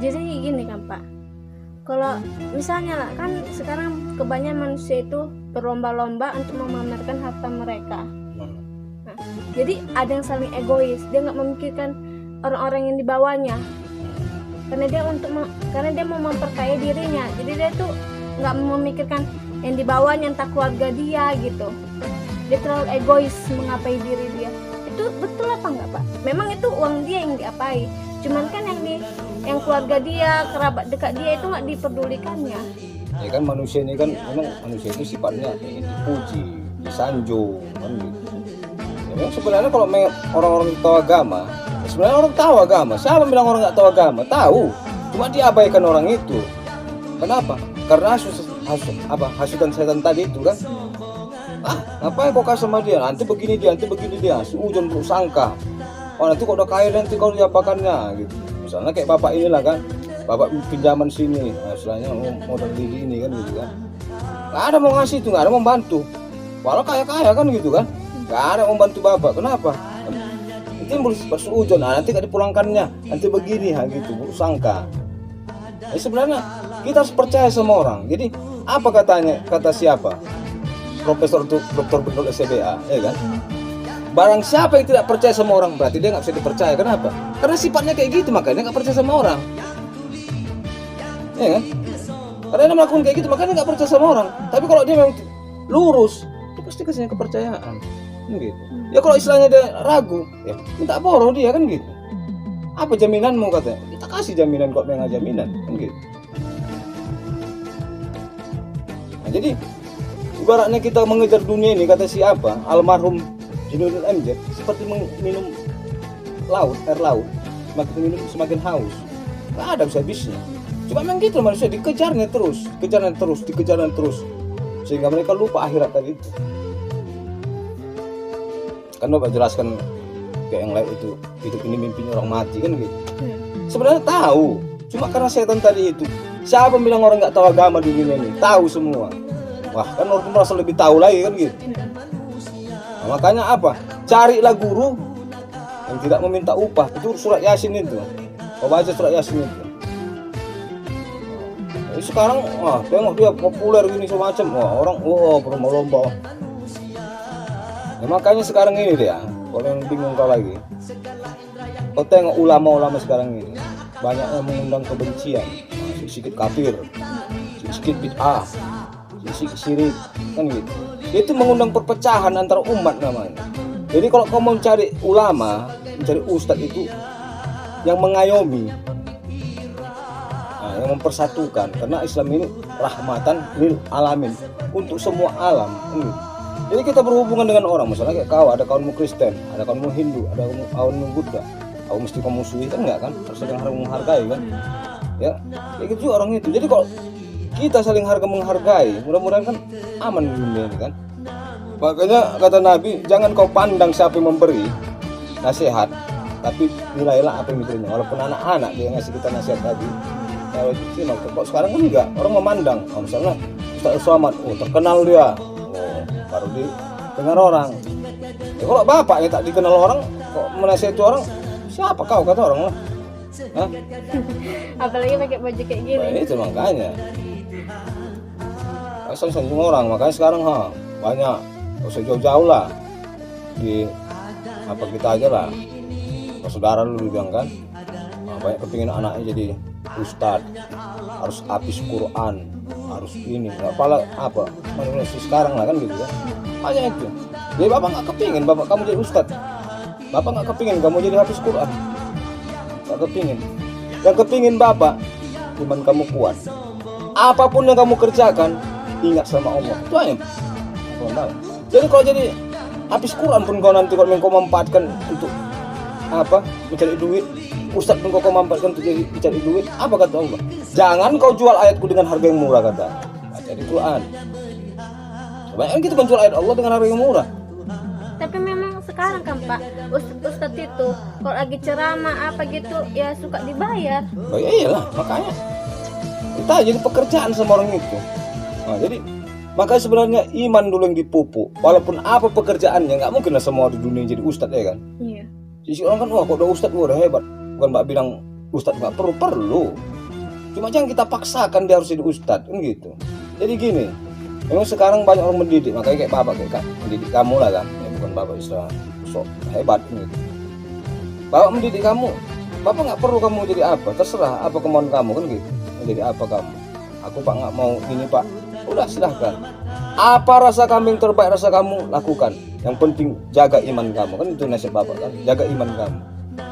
Jadi gini kan Pak, kalau misalnya lah kan sekarang kebanyakan manusia itu berlomba-lomba untuk memamerkan harta mereka. Nah, jadi ada yang saling egois, dia nggak memikirkan orang-orang yang di bawahnya, karena dia mau memperkaya dirinya. Jadi dia tuh nggak memikirkan yang di bawahnya, entah keluarga dia gitu. Dia terlalu egois mengapai diri dia. Itu betul apa enggak Pak? Memang itu uang dia yang diapai, cuman kan yang keluarga dia, kerabat dekat dia itu nggak diperdulikannya. Ya kan manusia ini kan memang manusia itu sifatnya ingin dipuji, disanjung kan gitu. Ya, memang sebenarnya kalau orang-orang tahu agama, sebenarnya orang tahu agama. Siapa bilang orang nggak tahu agama? Tahu, cuma diabaikan orang itu. Kenapa? Karena hasutan setan tadi itu kan. Ngapain kau kasih sama dia? Nanti begini dia, seujung sangka. Oh nanti kok udah kaya nanti kau diapakannya gitu. Misalnya kayak bapak inilah kan, bapak pinjaman sini, nah, istilahnya modal diri ini kan gitu kan. Gak ada mau ngasih itu, gak ada mau bantu. Walau kaya kan gitu kan, gak ada mau bantu bapak. Kenapa? Nanti bersuujon, nanti gak dipulangkannya, nanti begini gitu, sangka. Sebenarnya kita harus percaya sama orang. Jadi apa kata siapa? Profesor Dr. Benul SCBA, ya kan? Barang siapa yang tidak percaya sama orang, berarti dia nggak bisa dipercaya. Kenapa? Karena sifatnya kayak gitu, makanya dia nggak percaya sama orang, ya kan? Karena dia melakukan kayak gitu, makanya dia nggak percaya sama orang. Tapi kalau dia memang lurus, dia pasti kasihnya kepercayaan, gitu. Ya kalau istilahnya dia ragu, ya minta boro dia kan gitu. Apa jaminanmu katanya? Kita kasih jaminan kok, memang jaminan, kan gitu. Nah, jadi ibaratnya kita mengejar dunia ini, kata siapa? Almarhum Junaidy MZ, seperti minum air laut, semakin minum semakin haus. Gak ada habis-habisnya. Cuma memang gitu manusia, dikejarnya terus, sehingga mereka lupa akhirat tadi itu. Kan Bapak jelaskan kayak yang lain itu, hidup ini mimpinya orang mati kan gitu. Sebenarnya tahu, cuma karena setan tadi itu. Siapa bilang orang nggak tahu agama di dunia ini? Tahu semua. Wah, kan orang merasa lebih tahu lagi kan gitu. Nah, makanya apa? Carilah guru yang tidak meminta upah. Itu surat Yasin itu. Kau baca surat Yasin itu. Nah, sekarang, tengok dia populer gini semacam. Orang berlomba-lomba. Nah, makanya sekarang ini dia, kalau yang bingung kau lagi, kau tengok ulama-ulama sekarang ini, banyak yang mengundang kebencian, sedikit kafir, sedikit bid'ah, sedikit syirik, kan gitu. Itu mengundang perpecahan antara umat namanya. Jadi kalau kau mau cari ulama, mencari ustadz itu yang mengayomi, yang mempersatukan, karena Islam ini rahmatan lil alamin, untuk semua alam. Jadi kita berhubungan dengan orang, misalnya kayak kau, ada kaummu Kristen, ada kaummu Hindu, ada kaummu Buddha, kau mesti kaum Muslim kan enggak kan? Harus saling menghargai kan? Ya, kayak gitu juga orang itu. Jadi kalau kita saling menghargai, mudah-mudahan kan aman di dunia ini kan. Makanya kata Nabi, jangan kau pandang siapa yang memberi nasihat, tapi nilailah apa yang diberinya. Walaupun anak-anak dia ngasih kita nasihat tadi, kalau itu kok sekarang kan enggak, orang memandang. Misalnya Ustaz Somad, terkenal dia, baru didengar orang. Ya, kalau bapaknya tak dikenal orang, kok menasihati orang, siapa kau kata orang lah. Apalagi pakai baju kayak gini. Nah, itu makanya. Asal-asal orang, makanya sekarang banyak, gak usah jauh-jauh lah, di apa kita aja lah, saudara lu bilang kan, banyak kepingin anaknya jadi ustad, harus habis Quran, harus ini, apa manusia sekarang lah kan gitu kan, banyak itu. Jadi bapak nggak kepingin bapak kamu jadi ustad, bapak nggak kepingin kamu jadi habis Quran, nggak kepingin. Yang kepingin bapak, iman kamu kuat, apapun yang kamu kerjakan, ingat sama Allah, itu aja. Jadi kalau jadi habis Quran pun kau nanti kalau kau memanfaatkan untuk apa, mencari duit, ustadz pun kau memanfaatkan untuk mencari duit, apa kata Allah? Jangan kau jual ayatku dengan harga yang murah, kata. Baca di Quran. Kebanyakan kita menjual ayat Allah dengan harga yang murah. Tapi memang sekarang kan Pak, ustadz itu kalau lagi ceramah apa gitu ya suka dibayar. Oh iyalah, makanya kita jadi pekerjaan sama orang itu. Nah, jadi makanya sebenarnya iman dulu yang dipupuk. Walaupun apa pekerjaannya, nggak mungkin lah semua di dunia jadi ustadz ya kan. Iya. Jadi orang kan, wah kok udah ustadz, udah hebat. Bukan mbak bilang ustadz nggak perlu. Cuma jangan kita paksakan dia harus jadi ustadz kan gitu. Jadi gini, memang sekarang banyak orang mendidik, makanya kayak bapak kayak mendidik kamu lah kan, ya, bukan bapak istilah sok hebat gitu. Bapak mendidik kamu, bapak nggak perlu kamu jadi apa, terserah apa kemauan kamu kan gitu. Menjadi apa kamu? Aku pak nggak mau ini pak, udah silahkan. Apa rasa kambing terbaik rasa kamu lakukan. Yang penting jaga iman kamu kan itu nasihat bapak kan, jaga iman kamu.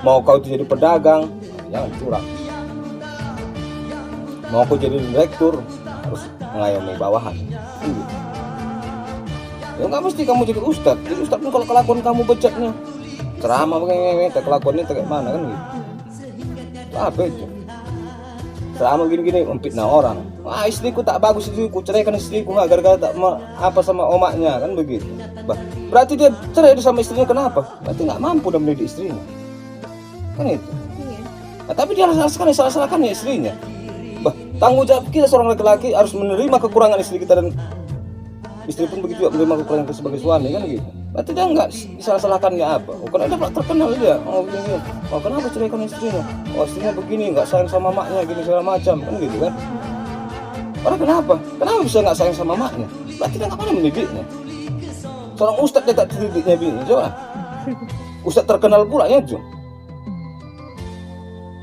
Mau kau itu jadi pedagang, jangan curang. Mau aku jadi direktur, harus mengayomi bawahan kan gitu. Ya nggak mesti kamu jadi ustadz. Jadi ustadz pun kalau kelakuan kamu becatnya ceramah begini, kelakuannya kayak mana kan gitu. Apa itu? Ceramah gini-gini memfitnah orang. Wah istriku tak bagus, istriku ceraikan istriku nggak gara-gara tak apa sama omaknya kan begitu. Berarti dia cerai sama istrinya kenapa? Berarti nggak mampu dan mendidik istrinya. Kan itu. Nah, tapi dia salah-salahkan ya istrinya. Tanggung jawab kita seorang laki-laki harus menerima kekurangan istri kita, dan istri pun begitu juga menerima kekurangan kita sebagai suami kan gitu. Berarti dia nggak disalah-salahkannya apa? Oh karena dia terkenal dia. Oh begini. Oh kenapa ceraikan istrinya? Oh istrinya begini, nggak sayang sama maknya, gini segala macam kan gitu kan? Orang kenapa? Kenapa bisa nggak sayang sama maknya? Berarti dia nggak pernah mendidiknya. Seorang ustadz dia tak didiknya bini, coba. Ustadz terkenal pula ya tuh.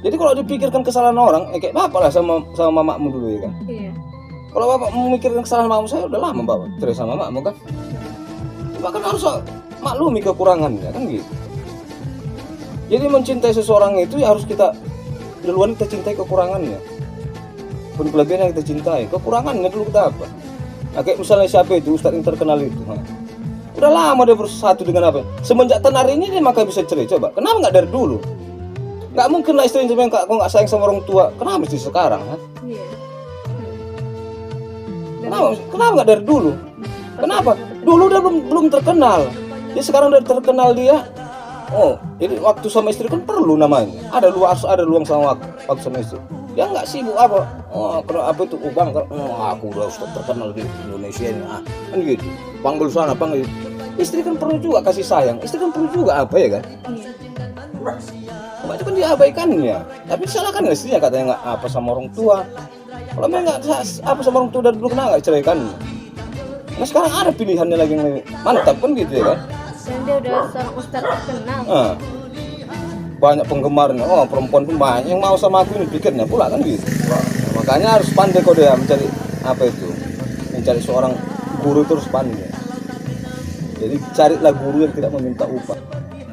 Jadi kalau dipikirkan kesalahan orang, kayak bapak lah sama mamakmu dulu ya kan. Iya. Kalau bapak memikirkan kesalahan mamakmu, saya udah lama bapak cerai sama mamakmu kan. Bapak kan harus maklumi kekurangannya kan gitu. Jadi mencintai seseorang itu ya harus kita duluan kita cintai kekurangannya. Pun kelebihan yang kita cintai, kekurangannya dulu kita apa? Nah, kayak misalnya siapa itu ustadz yang terkenal itu, udah lama dia bersatu dengan apa? Semenjak tenar ini dia maka bisa cerai. Coba, kenapa nggak dari dulu? Nggak mungkin lah istrinya yang kok nggak sayang sama orang tua. Kenapa mesti sekarang? Iya. Kenapa nggak dari dulu? Kenapa? Dulu dia belum terkenal. Jadi sekarang udah terkenal dia. Oh, jadi waktu sama istri kan perlu namanya. Ada luang sama waktu sama istri. Dia nggak sibuk apa? Oh, apa itu bang? Oh, aku udah terkenal di Indonesia ini. Kan gitu. Panggil sana, panggil. Istri kan perlu juga kasih sayang. Istri kan perlu juga apa ya kan? Itu kan diabaikannya. Tapi salahkan istrinya katanya nggak apa sama orang tua. Kalau memang nggak apa sama orang tua dari dulu kenapa nggak ceraikan? Nah sekarang ada pilihannya lagi yang mantap kan gitu ya kan? Dan dia udah seorang ustadz terkenal. Banyak penggemarnya. Oh perempuan pun banyak yang mau sama aku ini pikirnya pula kan gitu. Makanya harus pandai kau dia mencari apa itu, mencari seorang guru terus pandai. Jadi carilah guru yang tidak meminta upah.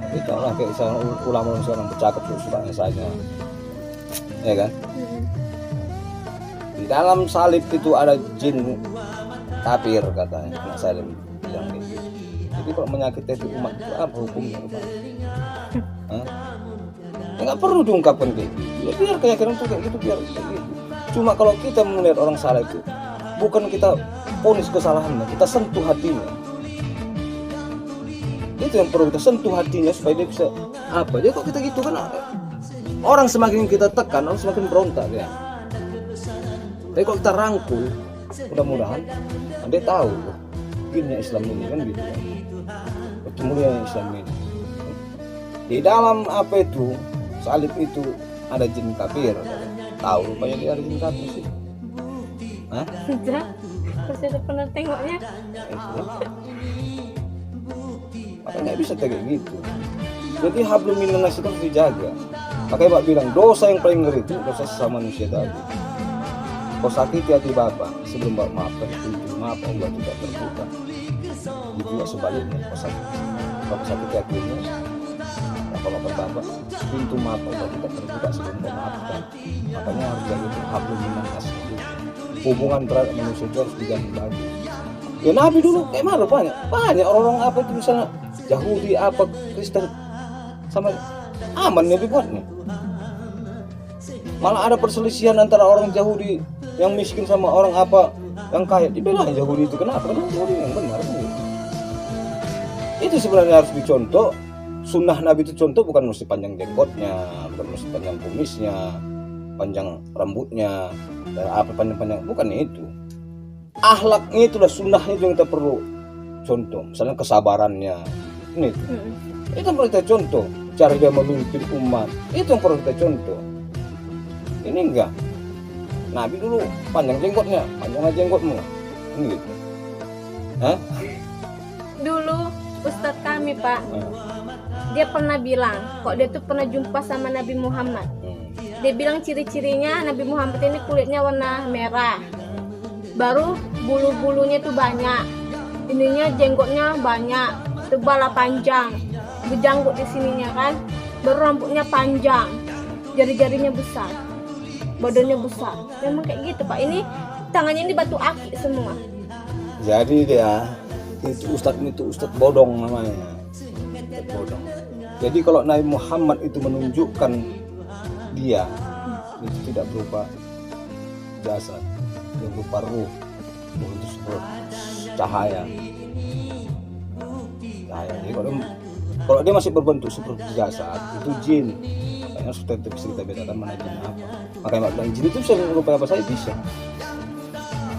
Kita lah kayak seorang ulama seorang bercakap suka-sukanya saja, ya kan? Di dalam salib itu ada jin kafir katanya, anak saya bilang gitu. Jadi kalau menyakiti itu umat itu apa hukumnya? Nggak perlu diungkapkan kayak gitu. Ya biar keyakinan itu kayak gitu, biar kayak gitu. Cuma kalau kita melihat orang salah itu, bukan kita vonis kesalahannya, kita sentuh hatinya. Itu yang perlu kita sentuh hatinya supaya dia bisa apa. Jadi kalau kita gitu kan orang semakin kita tekan, orang semakin berontak ya. Tapi kalau kita rangkul, mudah-mudahan dia tahu begini Islam ini kan gitu kan. Kemudian Islam ini di dalam apa itu salib itu ada jin kafir. Tahu rupanya dia ada jin kafir sih. Sudah, saya pernah tengoknya. Maka nggak bisa kayak gitu. Jadi hablum minan nas itu harus dijaga. Makanya Pak bilang dosa yang paling ngeri itu dosa sesama manusia tadi. Kau sakiti hati Bapak sebelum Bapak maafkan, pintu maaf Allah tidak terbuka. Juga sebaliknya, kau sakiti hatinya, Bapak pintu maaf Allah tidak terbuka sebelum Bapak maafkan. Makanya harus jaga itu hablum minan nas itu. Hubungan terhadap manusia itu harus dijaga bagus. Ya Nabi dulu kayak mana banyak orang-orang apa itu misalnya Yahudi apa Kristen sama aman ya dibuatnya. Malah ada perselisihan antara orang Yahudi yang miskin sama orang apa yang kaya. Dibelain Yahudi itu kenapa? Karena Yahudi yang benar. Itu sebenarnya harus dicontoh. Sunnah Nabi itu contoh bukan mesti panjang jenggotnya, bukan mesti panjang kumisnya, panjang rambutnya, dan apa panjang-panjang, bukan itu. Akhlaknya itulah sunnahnya yang kita perlu contoh. Misalnya kesabarannya, ini itu yang perlu kita contoh. Cara dia memimpin umat, itu yang perlu kita contoh. Ini enggak. Nabi dulu panjang jenggotnya, panjang jenggotmu. Ini gitu. Hah? Dulu Ustadz kami Pak, Nah. dia pernah bilang kok dia tuh pernah jumpa sama Nabi Muhammad. Dia bilang ciri-cirinya Nabi Muhammad ini kulitnya warna merah, baru bulu-bulunya tuh banyak, ininya jenggotnya banyak, tebal panjang, berjanggut di sininya kan, baru rambutnya panjang, jari-jarinya besar, badannya besar. Memang kayak gitu Pak. Ini tangannya ini batu akik semua. Jadi dia itu ustadz bodong namanya. Ustadz bodong. Jadi kalau Nabi Muhammad itu menunjukkan dia itu tidak berupa jasad, dia berupa ruh itu seperti cahaya. Jadi kalau dia masih berbentuk seperti jasad itu jin. Makanya sudah bisa kita bedakan mana jin apa. Makanya bilang jin itu bisa berupa apa saja bisa.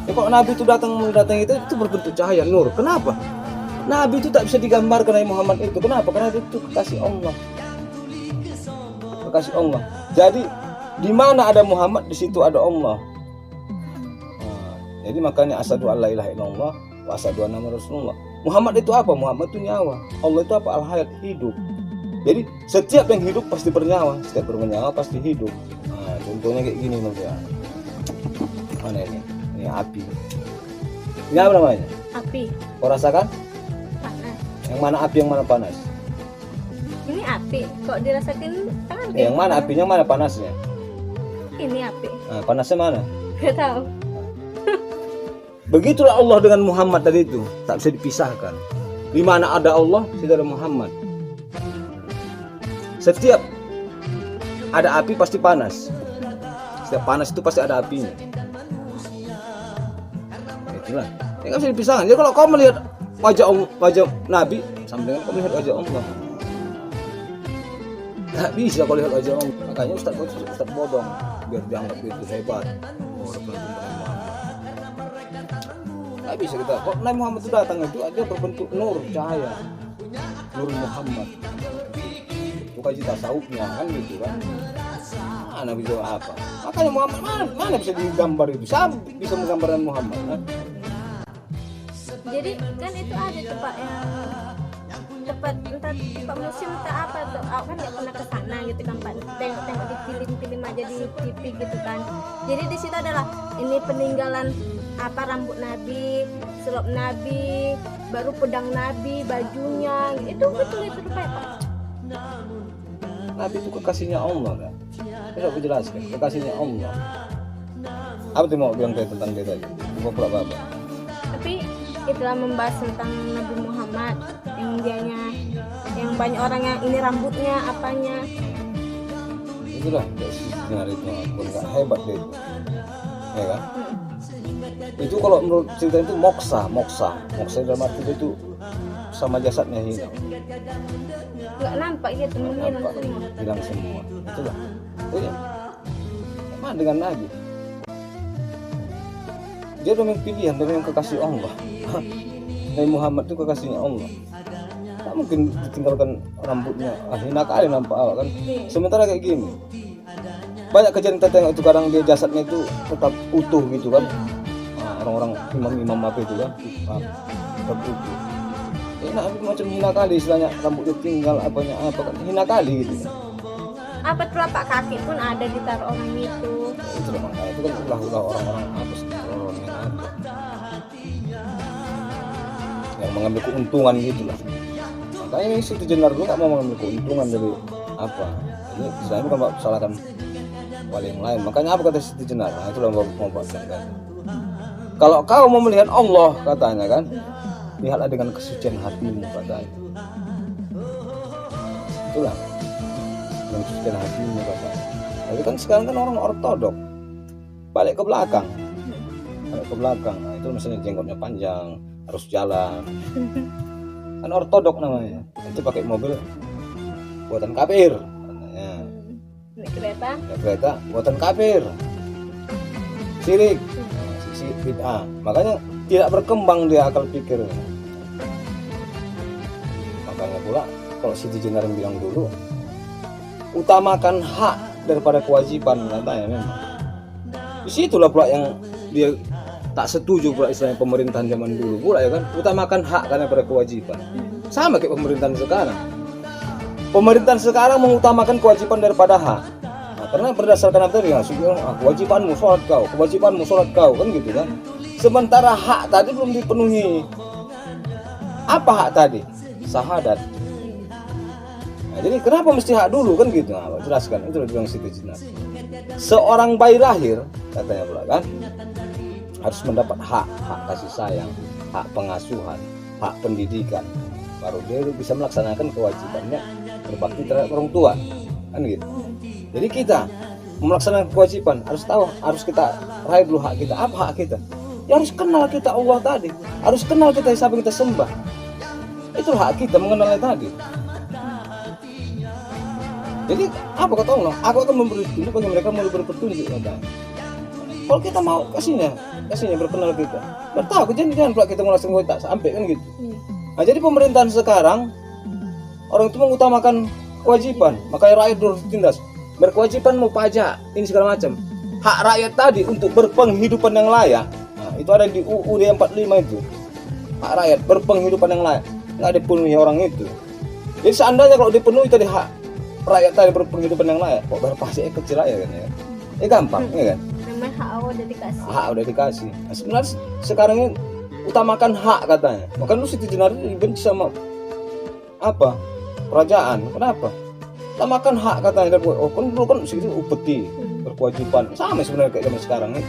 Ya, kalau Nabi itu datang itu berbentuk cahaya nur. Kenapa? Nabi itu tak bisa digambarkan Nabi Muhammad itu. Kenapa? Karena itu kekasih Allah. Kekasih Allah. Jadi di mana ada Muhammad di situ ada Allah. Nah, jadi makanya asyhadu alla ilaha illallah wa asyhadu anna rasulullah. Muhammad itu apa? Muhammad itu nyawa. Allah itu apa? Al-hayat, hidup. Jadi setiap yang hidup pasti bernyawa, setiap bernyawa pasti hidup. Nah, contohnya kayak gini nih ya. Mana ini? Ini api. Ini apa namanya? Api. Kau rasakan? Panas. Yang mana api, yang mana panas? Ini api. Kok dirasakin tangan? Yang mana apinya, mana panasnya? Ini api. Nah, panasnya mana? Gak tahu. Begitulah Allah dengan Muhammad tadi itu, tak bisa dipisahkan. Di mana ada Allah, tidak ada Muhammad. Setiap ada api pasti panas. Setiap panas itu pasti ada apinya. Itulah. Ini nggak bisa dipisahkan. Jadi kalau kau melihat wajah Nabi, sama dengan kau melihat wajah Allah. Nggak bisa kau lihat wajah Allah. Makanya Ustaz bodong, biar dianggap itu hebat. Oh, nggak bisa kita. Kok Nabi Muhammad itu datang itu dia berbentuk nur, cahaya, nur Muhammad. Bukan cita tasawufnya kan gitu kan. Mana bisa apa? Makanya Muhammad mana bisa digambar itu? Siapa bisa menggambarkan Muhammad? Kan? Jadi kan itu ada tuh Pak yang tempat entah tempat museum entah apa tuh. Aku kan nggak pernah ke sana gitu kan Pak. Tengok di film-film aja di TV gitu kan. Jadi di situ adalah ini peninggalan apa rambut Nabi, selop Nabi, baru pedang Nabi, bajunya. Itu betul itu Pak. Nabi itu kekasihnya Allah kan? Bisa aku jelaskan, kekasihnya Allah. Apa tuh mau bilang tentang dia tadi? Bukan apa? Tapi itulah membahas tentang Nabi Muhammad yang dianya, yang banyak orang yang ini rambutnya apanya. Itulah dari itu pun nggak hebat dia itu, ya kan? Itu kalau menurut cerita itu moksa dalam arti itu sama jasadnya hilang. Nggak nampak gitu, menghilang semua. Hilang semua. Itulah. Oh ya. Emang dengan Nabi. Dia memang pilihan, dia memang kekasih Allah. Nabi Muhammad itu kekasihnya Allah. Tak mungkin ditinggalkan rambutnya. Hina kali nampak awak kan. Sementara kayak gini. Banyak kejadian kita tengok itu kadang dia jasadnya itu tetap utuh gitu kan. Nah, orang-orang imam-imam apa itu kan. Tetap utuh. Nabi macam hina kali istilahnya, rambutnya tinggal apanya apa kan, hina kali gitu. Apa telapak kaki pun ada ditaruh orang itu. Itu memang itu kan ulah orang-orang apa sih, orang yang apa yang mengambil keuntungan gitu lah. Makanya ini Siti Jenar dulu nggak mau mengambil keuntungan dari apa ini istilahnya bukan salahkan wali yang lain. Makanya apa kata Siti Jenar? Nah, itulah mau buat kan. Kalau kau mau melihat Allah katanya kan, lihatlah dengan kesucian hatimu katanya. Itulah dengan kesucian hatimu katanya. Tapi kan sekarang kan orang ortodok balik ke belakang. Nah itu misalnya jenggotnya panjang, harus jalan. Kan ortodok namanya. Itu pakai mobil buatan kafir katanya. Naik kereta. Naik kereta buatan kafir. Syirik. Bid'ah. Makanya tidak berkembang dia akal pikir. Makanya pula kalau Siti Jenar bilang dulu, utamakan hak daripada kewajiban katanya memang. Disitulah pula yang dia tak setuju pula istilahnya pemerintahan zaman dulu pula ya kan, utamakan hak karena pada kewajiban. Sama kayak pemerintahan sekarang. Pemerintahan sekarang mengutamakan kewajiban daripada hak. Nah, karena berdasarkan apa tadi, kewajibanmu sholat kau kan gitu kan. Sementara hak tadi belum dipenuhi. Apa hak tadi? Syahadat. Nah, jadi kenapa mesti hak dulu kan gitu? Nah, jelaskan itu bilang Siti Jenar. Seorang bayi lahir katanya pula kan harus mendapat hak kasih sayang, hak pengasuhan, hak pendidikan. Baru dia bisa melaksanakan kewajibannya berbakti terhadap orang tua kan gitu. Jadi kita melaksanakan kewajiban harus tahu, harus kita raih dulu hak kita. Apa hak kita? Ya harus kenal kita Allah tadi, harus kenal kita siapa yang kita sembah. Itu hak kita mengenalnya tadi. Jadi apa kata Allah? Aku akan memberi petunjuk bagi mereka mau berpetunjuk katanya. Kalau kita mau kasihnya berkenal kita. Bertahu jangan pula kita melaksanakan tak sampai kan gitu. Nah, jadi pemerintahan sekarang orang itu mengutamakan kewajiban, makanya rakyat harus ditindas. Berkewajiban mau pajak, ini segala macam. Hak rakyat tadi untuk berpenghidupan yang layak. Nah, itu ada di UUD 45 itu. Hak rakyat berpenghidupan yang layak, nggak dipenuhi orang itu. Jadi seandainya kalau dipenuhi tadi hak rakyat tadi berpenghidupan yang layak, kok bayar pajaknya kecil aja kan ya? Gampang, ya kan? Namanya hak Allah udah dikasih. Hak udah dikasih. Nah, sebenarnya sekarang ini utamakan hak katanya. Makanya lu Siti Jenar dibenci sama apa? Kerajaan. Kenapa? Utamakan hak katanya. Oh kan dulu kan segitu upeti berkewajiban. Sama sebenarnya kayak zaman sekarang ini.